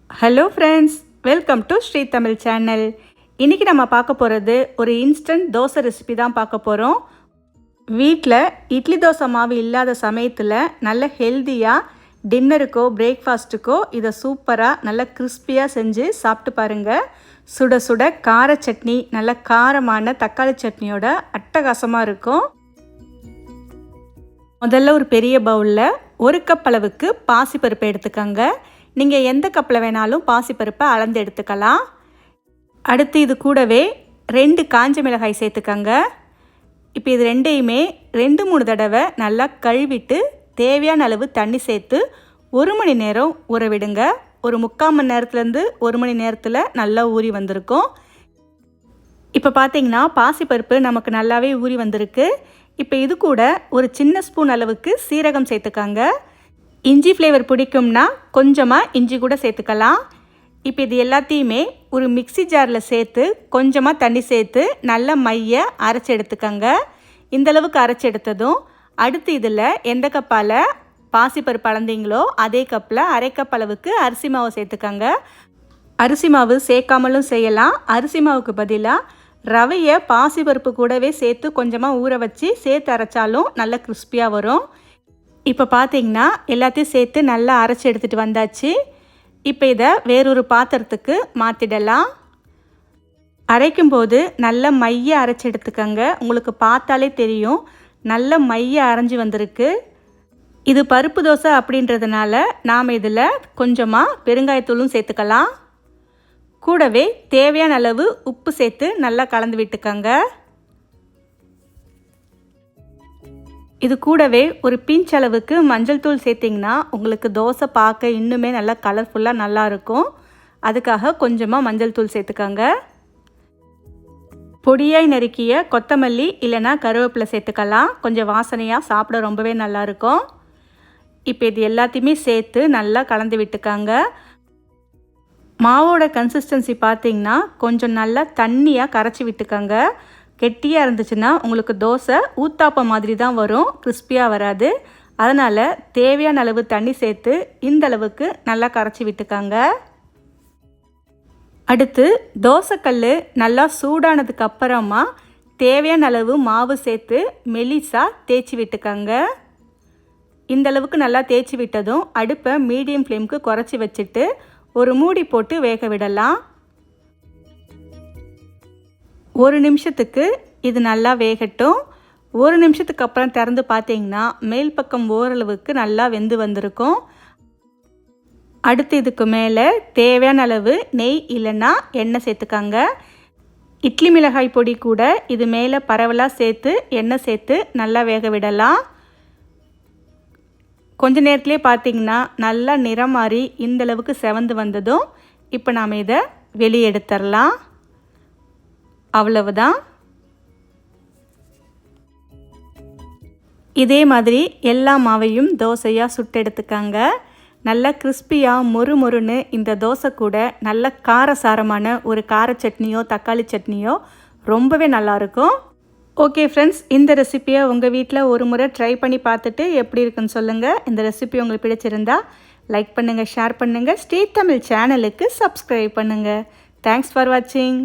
Hello friends, welcome to Sri Tamil channel. இன்றைக்கி நம்ம பார்க்க போகிறது ஒரு இன்ஸ்டன்ட் தோசை ரெசிபி தான் பார்க்க போகிறோம். வீட்டில் இட்லி தோசை மாவு இல்லாத சமயத்தில் நல்ல ஹெல்த்தியாக டின்னருக்கோ பிரேக்ஃபாஸ்ட்டுக்கோ இதை சூப்பராக நல்ல கிறிஸ்பியாக செஞ்சு சாப்பிட்டு பாருங்கள். சுட சுட கார சட்னி, நல்ல காரமான தக்காளி சட்னியோட அட்டகாசமாக இருக்கும். முதல்ல ஒரு பெரிய பவுலில் 1 கப் அளவுக்கு பாசிப்பருப்பு எடுத்துக்கோங்க. நீங்கள் எந்த கப்பில் வேணாலும் பாசிப்பருப்பை அளந்து எடுத்துக்கலாம். அடுத்து இது கூடவே 2 காஞ்ச மிளகாய் சேர்த்துக்கோங்க. இப்போ இது ரெண்டையுமே 2-3 தடவை நல்லா கழுவிட்டு தேவையான அளவு தண்ணி சேர்த்து 1 மணி நேரம் ஊற விடுங்க. ஒரு 3/4 மணி நேரத்துலேருந்து 1 மணி நேரத்தில் நல்லா ஊறி வந்திருக்கும். இப்போ பார்த்தீங்கன்னா பாசிப்பருப்பு நமக்கு நல்லாவே ஊறி வந்திருக்கு. இப்போ இது கூட ஒரு சின்ன ஸ்பூன் அளவுக்கு சீரகம் சேர்த்துக்கோங்க. இஞ்சி ஃப்ளேவர் பிடிக்கும்னா கொஞ்சமாக இஞ்சி கூட சேர்த்துக்கலாம். இப்போ இது எல்லாத்தையுமே ஒரு மிக்ஸி ஜாரில் சேர்த்து கொஞ்சமாக தண்ணி சேர்த்து நல்ல மைய அரைச்சி எடுத்துக்கோங்க. இந்தளவுக்கு அரைச்சி எடுத்ததும் அடுத்து இதில் எந்த கப்பால் பாசிப்பருப்பு அளந்தீங்களோ அதே கப்பில் 1/2 கப் அளவுக்கு அரிசி மாவு சேர்த்துக்கோங்க. அரிசி மாவு சேர்க்காமலும் செய்யலாம். அரிசி மாவுக்கு பதிலாக ரவையை பாசிப்பருப்பு கூடவே சேர்த்து கொஞ்சமாக ஊற வச்சு சேர்த்து அரைச்சாலும் நல்ல கிறிஸ்பியாக வரும். இப்போ பார்த்தீங்கன்னா எல்லாத்தையும் சேர்த்து நல்லா அரைச்சி எடுத்துகிட்டு வந்தாச்சு. இப்போ இதை வேறொரு பாத்திரத்துக்கு மாற்றிடலாம். அரைக்கும்போது நல்ல மைய அரைச்சி எடுத்துக்கோங்க. உங்களுக்கு பார்த்தாலே தெரியும் நல்ல மைய அரைஞ்சி வந்திருக்கு. இது பருப்பு தோசை அப்படின்றதுனால நாம் இதில் கொஞ்சமாக பெருங்காயத்தூளும் சேர்த்துக்கலாம். கூடவே தேவையான அளவு உப்பு சேர்த்து நல்லா கலந்து விட்டுக்கோங்க. இது கூடவே ஒரு பிஞ்ச் அளவுக்கு மஞ்சள் தூள் சேர்த்திங்கன்னா உங்களுக்கு தோசை பார்க்க இன்னுமே நல்லா கலர்ஃபுல்லாக நல்லாயிருக்கும். அதுக்காக கொஞ்சமாக மஞ்சள் தூள் சேர்த்துக்கோங்க. பொடியாய் நறுக்கிய கொத்தமல்லி இல்லைனா கருவேப்பிலை சேர்த்துக்கலாம். கொஞ்சம் வாசனையாக சாப்பிட ரொம்பவே நல்லாயிருக்கும். இப்போ இது எல்லாத்தையுமே சேர்த்து நல்லா கலந்து விட்டுக்கோங்க. மாவோட கன்சிஸ்டன்சி பார்த்திங்கன்னா கொஞ்சம் நல்லா தண்ணியாக கரைச்சி விட்டுக்கோங்க. கெட்டியாக இருந்துச்சுன்னா உங்களுக்கு தோசை ஊத்தாப்பம் மாதிரி தான் வரும், கிறிஸ்பியாக வராது. அதனால் தேவையான அளவு தண்ணி சேர்த்து இந்த அளவுக்கு நல்லா கரைச்சி விட்டுக்கோங்க. அடுத்து தோசைக்கல் நல்லா சூடானதுக்கு அப்புறமா தேவையான அளவு மாவு சேர்த்து மெலிசாக தேய்ச்சி விட்டுக்கோங்க. இந்தளவுக்கு நல்லா தேய்ச்சி விட்டதும் அடுப்பை மீடியம் ஃப்ளேமுக்கு குறைச்சி வச்சுட்டு ஒரு மூடி போட்டு வேக விடலாம். 1 நிமிஷத்துக்கு இது நல்லா வேகட்டும். 1 நிமிஷத்துக்கு அப்புறம் திறந்து பார்த்தீங்கன்னா மேல் பக்கம் ஓரளவுக்கு நல்லா வெந்து வந்திருக்கும். அடுத்து இதுக்கு மேலே தேவையான அளவு நெய் இல்லைன்னா எண்ணெய் சேர்த்துக்கோங்க. இட்லி மிளகாய் பொடி கூட இது மேலே பரவலாக சேர்த்து எண்ணெய் சேர்த்து நல்லா வேக விடலாம். கொஞ்ச நேரத்துலேயே பார்த்தீங்கன்னா நல்லா நிறம் மாறி இந்தளவுக்கு செவந்து வந்ததும் இப்போ நாம் இதை வெளியே எடுத்துடலாம். அவ்வளவுதான். இதே மாதிரி எல்லா மாவையும் தோசையாக சுட்டு எடுத்துக்காங்க. நல்லா கிறிஸ்பியாக மொறுன்னு இந்த தோசை கூட நல்ல காரசாரமான ஒரு கார சட்னியோ தக்காளி சட்னியோ ரொம்பவே நல்லாயிருக்கும். ஓகே ஃப்ரெண்ட்ஸ், இந்த ரெசிப்பியை உங்கள் வீட்டில் ஒரு முறை ட்ரை பண்ணி பார்த்துட்டு எப்படி இருக்குன்னு சொல்லுங்கள். இந்த ரெசிபி உங்களுக்கு பிடிச்சிருந்தா லைக் பண்ணுங்கள், ஷேர் பண்ணுங்கள். ஸ்ரீ தமிழ் சேனலுக்கு சப்ஸ்கிரைப் பண்ணுங்கள். தேங்க்ஸ் ஃபார் வாட்சிங்.